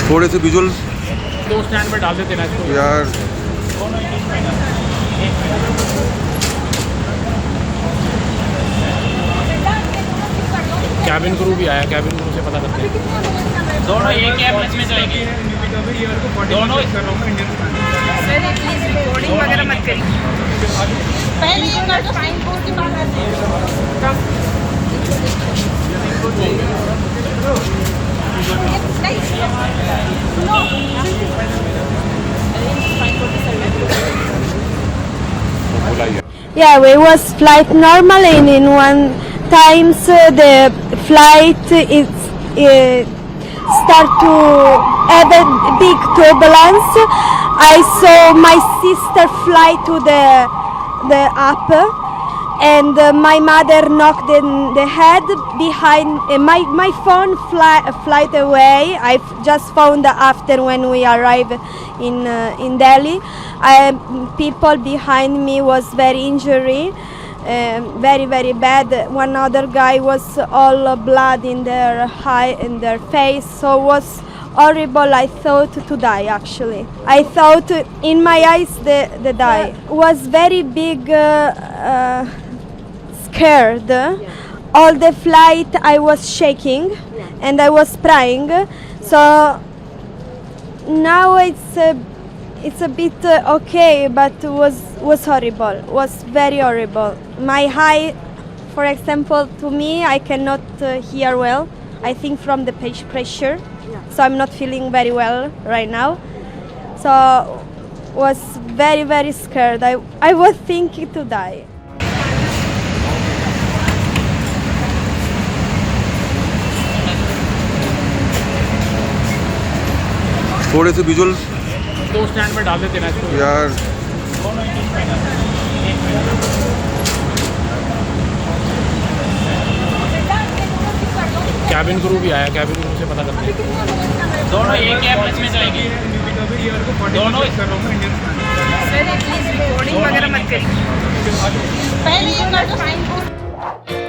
थोड़े से विजुअल दो स्टैंड पे डाल देते ना इसको यार। कैबिन क्रू भी आया, कैबिन क्रू से पता करते हैं। दोनों एक कैब में जाएंगे, दोनों सर प्लीज रिकॉर्डिंग वगैरह मत करिए। पहले ये कर दो, साइन बोर्ड की बात आती बुलाइए। Yeah, we was flight normal and in one times the flight is start to have a big turbulence. I saw my sister fly to the up, and my mother knocked in the head behind. My phone flight away. I just found after when we arrived in Delhi. People behind me was very injury. Very bad. One other guy was all blood in their face, so it was horrible. I thought to die actually. I thought in my eyes the die was very big. Scared. All the flight I was shaking and I was crying. So now it's a bit okay, but was horrible. Was very horrible. My eye, for example, to me, I cannot hear well. I think from the pressure. So I'm not feeling very well right now. So was very scared. I was thinking to die. थोड़े से visual दो stand पे डाल देते ना इसको यार। Cabin crew भी आया, कैबिन क्रू से पता करते हैं। दोनों एक कैब में जाएंगे, दोनों सर प्लीज रिकॉर्डिंग वगैरह मत करिए। पहले ये कर दो, साइन बोर्ड